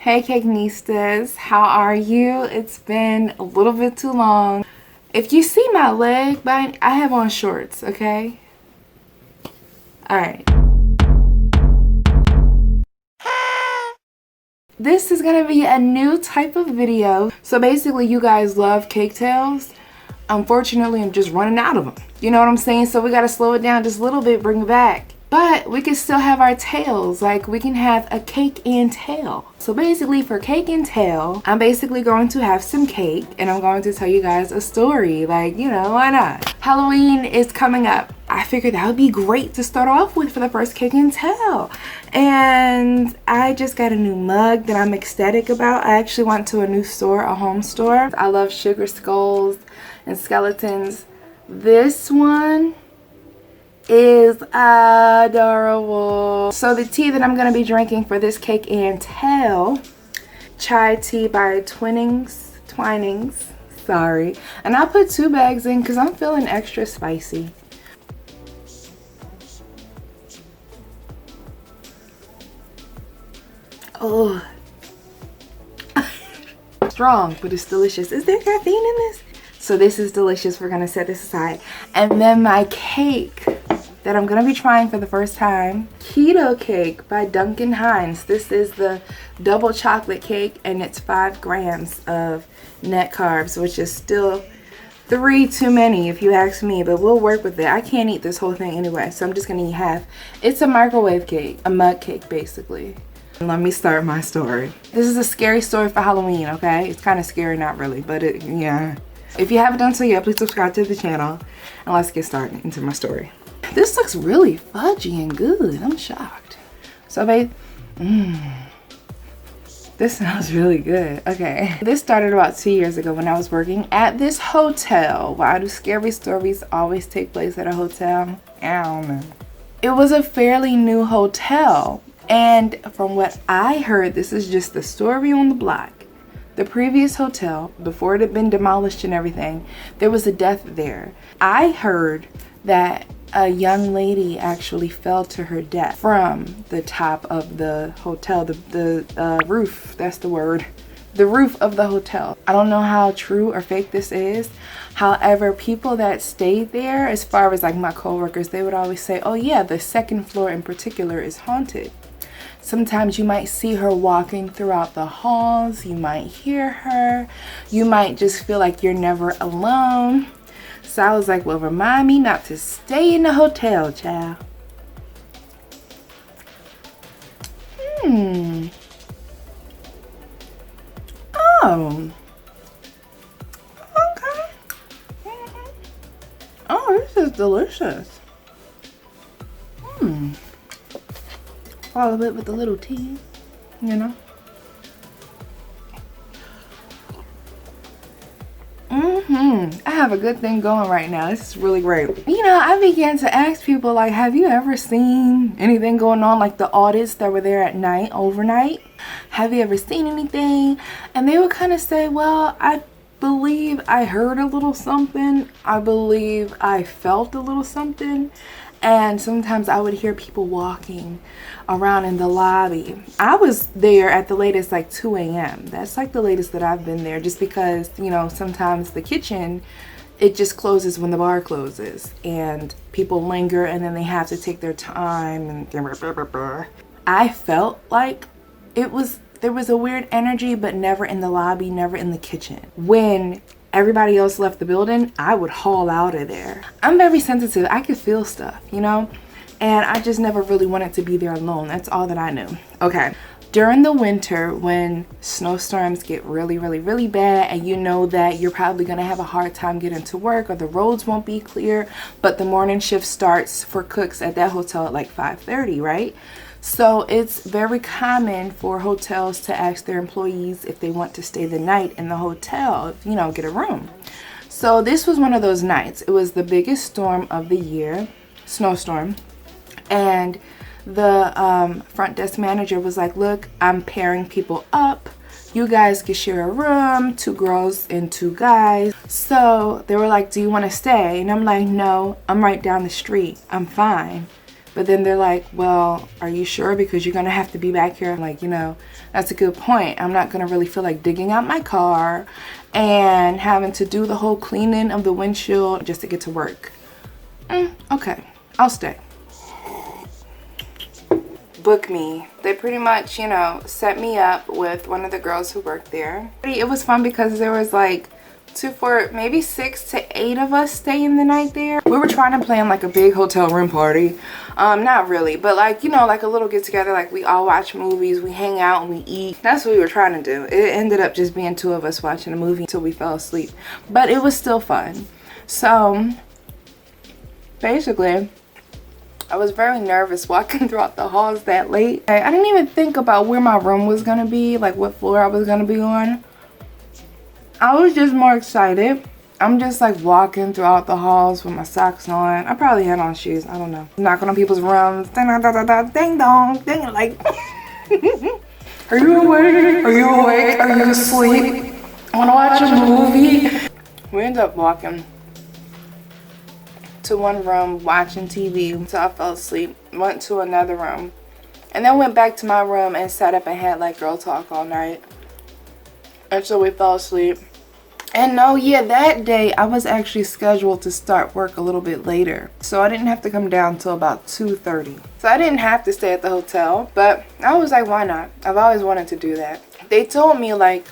Hey Cakenistas, how are you? It's been a little bit too long. If you see my leg, I have on shorts, okay? Alright. This is gonna be a new type of video. So basically you guys love cake tales. Unfortunately, I'm just running out of them. You know what I'm saying? So we gotta slow it down just a little bit, bring it back. But we can still have our tales. Like we can have a cake and tale. So basically for cake and tale, I'm basically going to have some cake and I'm going to tell you guys a story. Like, you know, why not? Halloween is coming up. I figured that would be great to start off with for the first cake and tale. And I just got a new mug that I'm ecstatic about. I actually went to a new store, a home store. I love sugar skulls and skeletons. This one is adorable. So the tea that I'm going to be drinking for this cake and tale, chai tea by Twinings, sorry. And I put 2 bags in because I'm feeling extra spicy. Oh, strong, but it's delicious. Is there caffeine in this? So this is delicious. We're gonna set this aside. And then my cake that I'm gonna be trying for the first time, keto cake by Duncan Hines. This is the double chocolate cake and it's 5 grams of net carbs, which is still 3 too many if you ask me, but we'll work with it. I can't eat this whole thing anyway, so I'm just gonna eat half. It's a microwave cake, a mug cake basically. Let me start my story. This is a scary story for Halloween, okay? It's kind of scary, not really, but yeah. If you haven't done so yet, please subscribe to the channel and let's get started into my story. This looks really fudgy and good. I'm shocked. So babe, this smells really good. Okay. This started about 2 years ago when I was working at this hotel. Why do scary stories always take place at a hotel? I don't know. It was a fairly new hotel. And from what I heard, this is just the story on the block. The previous hotel, before it had been demolished and everything, there was a death there. I heard that a young lady actually fell to her death from the top of the hotel, the roof, that's the word. The roof of the hotel. I don't know how true or fake this is. However, people that stayed there, as far as like my coworkers, they would always say, oh yeah, the 2nd floor in particular is haunted. Sometimes you might see her walking throughout the halls. You might hear her. You might just feel like you're never alone. So I was like, well, remind me not to stay in the hotel, child. Oh. Okay. Oh, this is delicious. All of it with a little tea, you know. I have a good thing going right now. This is really great. You know, I began to ask people like, have you ever seen anything going on, like the audits that were there at night, overnight? Have you ever seen anything? And they would kind of say, well, I believe I heard a little something. I believe I felt a little something. And sometimes I would hear people walking around in the lobby. I was there at the latest like 2 a.m. That's like the latest that I've been there, just because, you know, sometimes the kitchen, it just closes when the bar closes and people linger and then they have to take their time and I felt like there was a weird energy, but never in the lobby, never in the kitchen. When everybody else left the building, I would haul out of there. I'm very sensitive. I could feel stuff, you know? And I just never really wanted to be there alone. That's all that I knew. Okay. During the winter, when snowstorms get really, really, really bad, and you know that you're probably gonna have a hard time getting to work or the roads won't be clear, but the morning shift starts for cooks at that hotel at like 5:30, right? So it's very common for hotels to ask their employees if they want to stay the night in the hotel, you know, get a room. So this was one of those nights. It was the biggest storm of the year, snowstorm. And the front desk manager was like, look, I'm pairing people up. You guys can share a room, 2 girls and 2 guys. So they were like, do you want to stay? And I'm like, no, I'm right down the street. I'm fine. But then they're like, well, are you sure? Because you're gonna have to be back here. I'm like, you know, that's a good point. I'm not gonna really feel like digging out my car and having to do the whole cleaning of the windshield just to get to work. Okay, I'll stay. Book me. They pretty much, you know, set me up with one of the girls who worked there. It was fun because there was like 6 to 8 of us staying the night there. We were trying to plan like a big hotel room party. Not really, but like, you know, like a little get together, like we all watch movies, we hang out and we eat. That's what we were trying to do. It ended up just being 2 of us watching a movie until we fell asleep, but it was still fun. So basically, I was very nervous walking throughout the halls that late. I didn't even think about where my room was gonna be, like what floor I was gonna be on. I was just more excited. I'm just like walking throughout the halls with my socks on. I probably had on shoes, I don't know. Knocking on people's rooms, ding dong, ding dong, ding, like, are you awake? Are you awake? Are you asleep? Wanna watch a movie? We ended up walking to one room, watching TV until I fell asleep. Went to another room, and then went back to my room and sat up and had like girl talk all night until we fell asleep. And no, yeah, that day I was actually scheduled to start work a little bit later, so I didn't have to come down till about 2:30. So I didn't have to stay at the hotel, but I was like, why not? I've always wanted to do that. They told me like,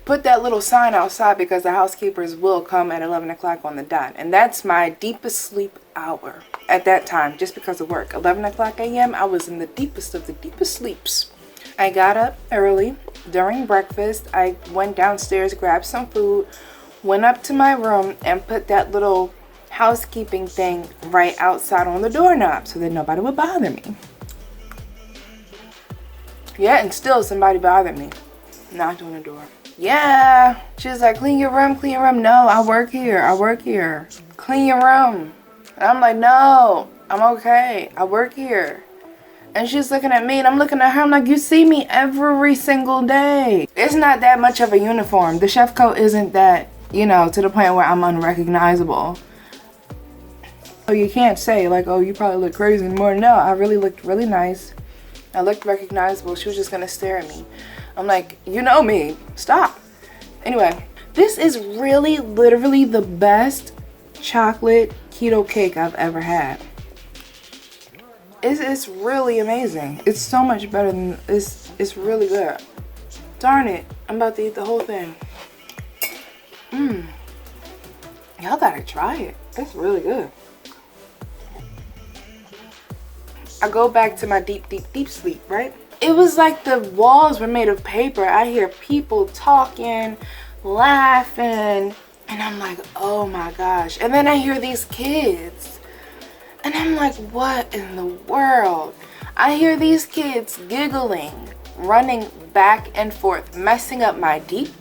put that little sign outside because the housekeepers will come at 11 o'clock on the dot, and that's my deepest sleep hour at that time, just because of work. 11 o'clock a.m. I was in the deepest of the deepest sleeps. I got up early during breakfast. I went downstairs, grabbed some food, went up to my room and put that little housekeeping thing right outside on the doorknob so that nobody would bother me. Yeah, and still somebody bothered me. Knocked on the door. Yeah. She was like, clean your room, clean your room. No, I work here. I work here. Clean your room. And I'm like, no, I'm okay. I work here. And she's looking at me and I'm looking at her. I'm like, you see me every single day. It's not that much of a uniform. The chef coat isn't that, you know, to the point where I'm unrecognizable. So you can't say like, oh, you probably look crazy anymore. No, I really looked really nice. I looked recognizable. She was just gonna stare at me. I'm like, you know me, stop. Anyway, this is really literally the best chocolate keto cake I've ever had. It's really amazing. It's so much better than, it's really good. Darn it, I'm about to eat the whole thing. Y'all gotta try it. It's really good. I go back to my deep sleep, right? It was like the walls were made of paper. I hear people talking, laughing, and I'm like, oh my gosh. And then I hear these kids. And I'm like, what in the world? I hear these kids giggling, running back and forth, messing up my deep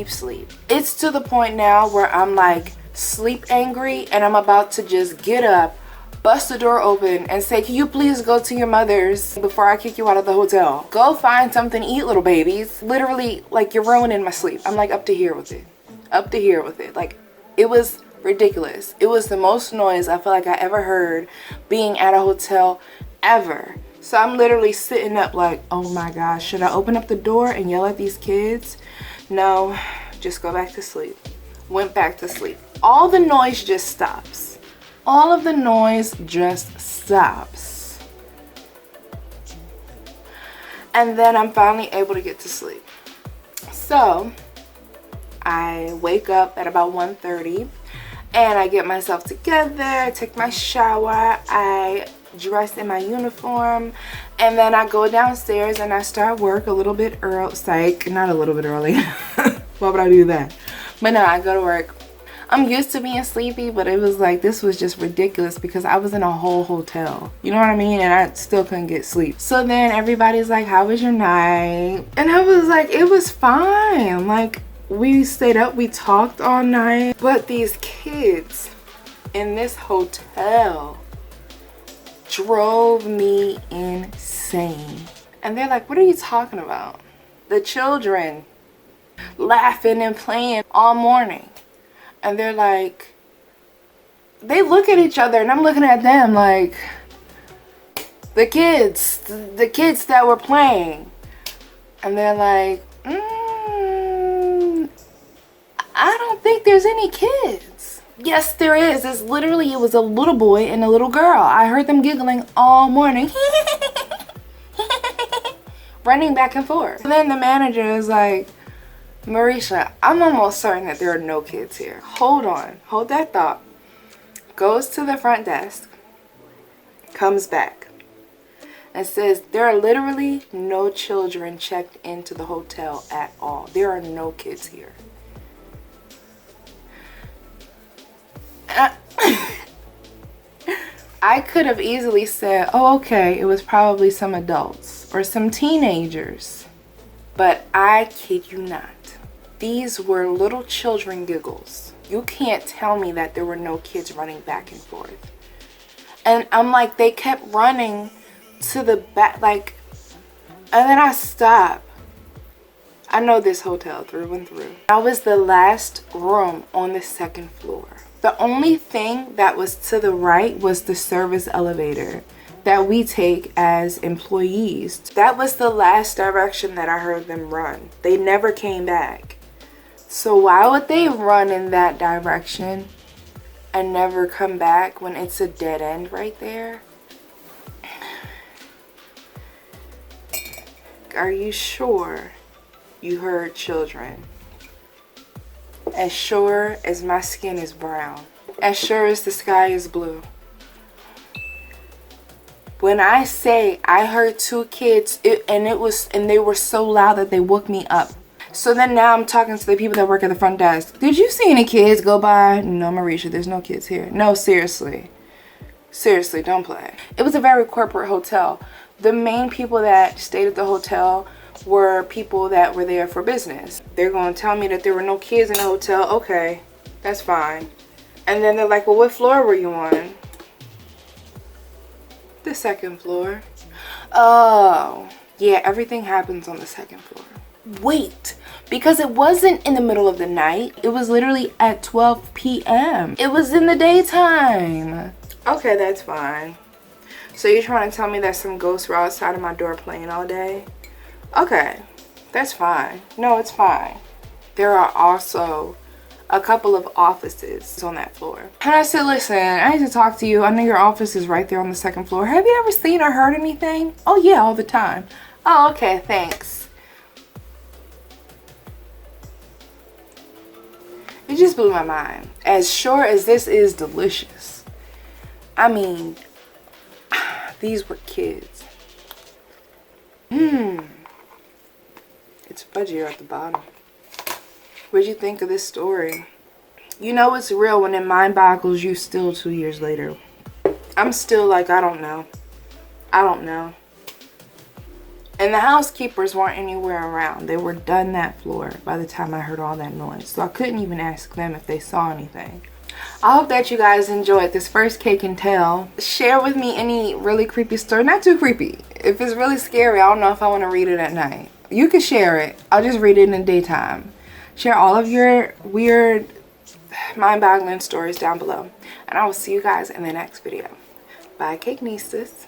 sleep. It's to the point now where I'm like sleep angry and I'm about to just get up, bust the door open and say, can you please go to your mother's before I kick you out of the hotel? Go find something to eat, little babies. Literally, like, you're ruining my sleep. I'm like up to here with it. Up to here with it. Like, it was ridiculous. It was the most noise I feel like I ever heard being at a hotel ever. So I'm literally sitting up like, oh my gosh, should I open up the door and yell at these kids? No, just go back to sleep. Went back to sleep. All the noise just stops. All of the noise just stops. And then I'm finally able to get to sleep. So I wake up at about 1:30 and I get myself together, I take my shower, I dress in my uniform, and then I go downstairs and I start work a little bit early. Psych, not a little bit early. Why would I do that? But no, I go to work. I'm used to being sleepy, but it was like, this was just ridiculous because I was in a whole hotel. You know what I mean? And I still couldn't get sleep. So then everybody's like, how was your night? And I was like, it was fine. Like, we stayed up, we talked all night. But these kids in this hotel drove me insane. And they're like, what are you talking about? The children laughing and playing all morning. And they're like, they look at each other and I'm looking at them like, The kids that were playing. And they're like, I don't think there's any kids. Yes, there is. It's literally, it was a little boy and a little girl. I heard them giggling all morning. Running back and forth. And then the manager is like, Marisha, I'm almost certain that there are no kids here. Hold on. Hold that thought. Goes to the front desk. Comes back. And says, there are literally no children checked into the hotel at all. There are no kids here. I could have easily said, oh, okay, it was probably some adults or some teenagers. But I kid you not. These were little children giggles. You can't tell me that there were no kids running back and forth. And I'm like, they kept running to the back, like, and then I stopped. I know this hotel through and through. I was the last room on the second floor. The only thing that was to the right was the service elevator that we take as employees. That was the last direction that I heard them run. They never came back. So why would they run in that direction and never come back when it's a dead end right there? Are you sure you heard children? As sure as my skin is brown. As sure as the sky is blue. When I say I heard two kids, and they were so loud that they woke me up. So then now I'm talking to the people that work at the front desk. Did you see any kids go by? No, Marisha, there's no kids here. No, seriously. Seriously, don't play. It was a very corporate hotel. The main people that stayed at the hotel were people that were there for business. They're going to tell me that there were no kids in the hotel. Okay, that's fine. And then they're like, well, what floor were you on? The second floor. Oh, yeah, everything happens on the second floor. Wait, because it wasn't in the middle of the night. It was literally at 12 p.m. It was in the daytime. Okay, that's fine. So you're trying to tell me that some ghosts were outside of my door playing all day? Okay, that's fine. No, it's fine. There are also a couple of offices on that floor. And I said, listen, I need to talk to you. I know your office is right there on the second floor. Have you ever seen or heard anything? Oh, yeah, all the time. Oh, okay, thanks. It just blew my mind. As sure as this is delicious. I mean, these were kids. It's fudgier at the bottom. What'd you think of this story? You know it's real when it mind boggles you still 2 years later. I'm still like, I don't know. I don't know. And the housekeepers weren't anywhere around. They were done that floor by the time I heard all that noise. So I couldn't even ask them if they saw anything. I hope that you guys enjoyed this first cake and tell. Share with me any really creepy story. Not too creepy. If it's really scary, I don't know if I want to read it at night. You can share it. I'll just read it in the daytime. Share all of your weird, mind-boggling stories down below. And I will see you guys in the next video. Bye, Cake Nieces.